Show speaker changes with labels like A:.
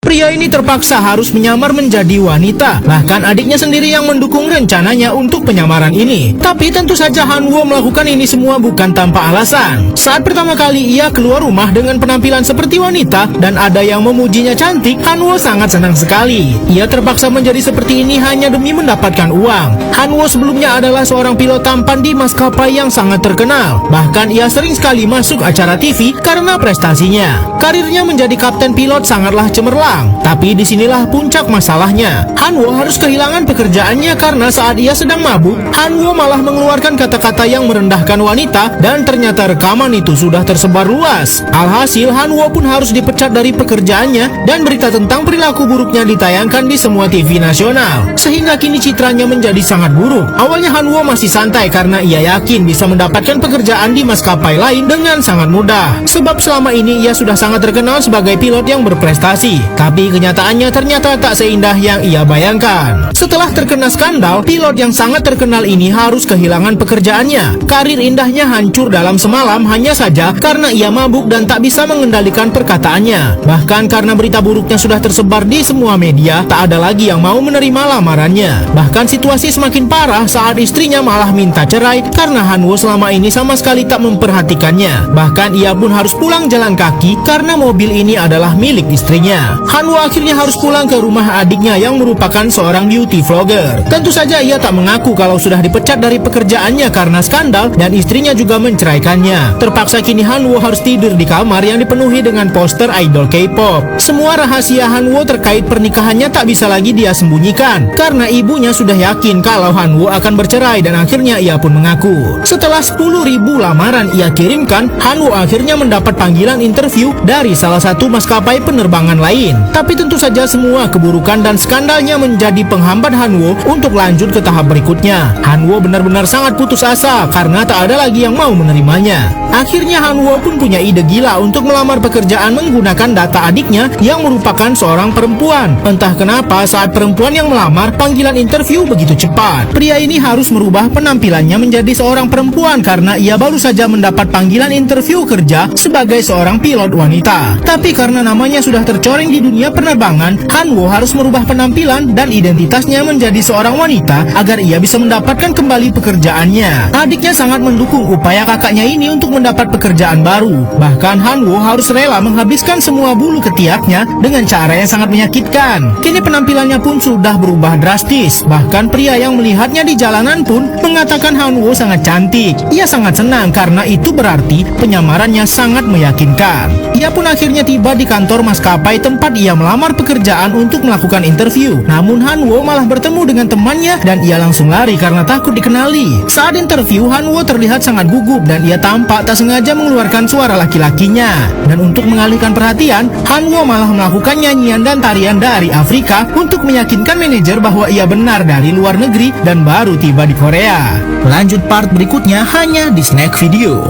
A: Pria ini terpaksa harus menyamar menjadi wanita. Bahkan adiknya sendiri yang mendukung rencananya untuk penyamaran ini. Tapi tentu saja Hanwoo melakukan ini semua bukan tanpa alasan. Saat pertama kali ia keluar rumah dengan penampilan seperti wanita dan ada yang memujinya cantik, Hanwoo sangat senang sekali. Ia terpaksa menjadi seperti ini hanya demi mendapatkan uang. Hanwoo sebelumnya adalah seorang pilot tampan di maskapai yang sangat terkenal. Bahkan ia sering sekali masuk acara TV karena prestasinya. Karirnya menjadi kapten pilot sangatlah cemerlang. Tapi disinilah puncak masalahnya. Hanwoo harus kehilangan pekerjaannya karena saat ia sedang mabuk, Hanwoo malah mengeluarkan kata-kata yang merendahkan wanita dan ternyata rekaman itu sudah tersebar luas. Alhasil Hanwoo pun harus dipecat dari pekerjaannya dan berita tentang perilaku buruknya ditayangkan di semua TV nasional. Sehingga kini citranya menjadi sangat buruk. Awalnya Hanwoo masih santai karena ia yakin bisa mendapatkan pekerjaan di maskapai lain dengan sangat mudah. Sebab selama ini ia sudah sangat terkenal sebagai pilot yang berprestasi. Tapi kenyataannya ternyata tak seindah yang ia bayangkan. Setelah terkena skandal, pilot yang sangat terkenal ini harus kehilangan pekerjaannya. Karir indahnya hancur dalam semalam hanya saja karena ia mabuk dan tak bisa mengendalikan perkataannya. Bahkan karena berita buruknya sudah tersebar di semua media, tak ada lagi yang mau menerima lamarannya. Bahkan situasi semakin parah saat istrinya malah minta cerai karena Hanwoo selama ini sama sekali tak memperhatikannya. Bahkan ia pun harus pulang jalan kaki karena mobil ini adalah milik istrinya. Hanwoo akhirnya harus pulang ke rumah adiknya yang merupakan seorang beauty vlogger. Tentu saja ia tak mengaku kalau sudah dipecat dari pekerjaannya karena skandal dan istrinya juga menceraikannya. Terpaksa kini Hanwoo harus tidur di kamar yang dipenuhi dengan poster idol K-pop. Semua rahasia Hanwoo terkait pernikahannya tak bisa lagi dia sembunyikan karena ibunya sudah yakin kalau Hanwoo akan bercerai dan akhirnya ia pun mengaku. Setelah 10.000 lamaran ia kirimkan, Hanwoo akhirnya mendapat panggilan interview dari salah satu maskapai penerbangan lain. Tapi tentu saja semua keburukan dan skandalnya menjadi penghambat Hanwoo untuk lanjut ke tahap berikutnya. Hanwoo benar-benar sangat putus asa karena tak ada lagi yang mau menerimanya. Akhirnya Hanwoo pun punya ide gila untuk melamar pekerjaan menggunakan data adiknya yang merupakan seorang perempuan. Entah kenapa saat perempuan yang melamar, panggilan interview begitu cepat. Pria ini harus merubah penampilannya menjadi seorang perempuan karena ia baru saja mendapat panggilan interview kerja sebagai seorang pilot wanita. Tapi karena namanya sudah tercoreng di dunia penerbangan, Hanwoo harus merubah penampilan dan identitasnya menjadi seorang wanita agar ia bisa mendapatkan kembali pekerjaannya. Adiknya sangat mendukung upaya kakaknya ini untuk mendapat pekerjaan baru. Bahkan Hanwoo harus rela menghabiskan semua bulu ketiaknya dengan cara yang sangat menyakitkan. Kini penampilannya pun sudah berubah drastis. Bahkan pria yang melihatnya di jalanan pun mengatakan Hanwoo sangat cantik. Ia sangat senang karena itu berarti penyamarannya sangat meyakinkan. Ia pun akhirnya tiba di kantor maskapai tempat ia melamar pekerjaan untuk melakukan interview. Namun Hanwoo malah bertemu dengan temannya dan ia langsung lari karena takut dikenali. Saat interview, Hanwoo terlihat sangat gugup dan ia tampak tak sengaja mengeluarkan suara laki-lakinya. Dan untuk mengalihkan perhatian, Hanwoo malah melakukan nyanyian dan tarian dari Afrika untuk meyakinkan manajer bahwa ia benar dari luar negeri dan baru tiba di Korea. Lanjut part berikutnya hanya di Snack Video.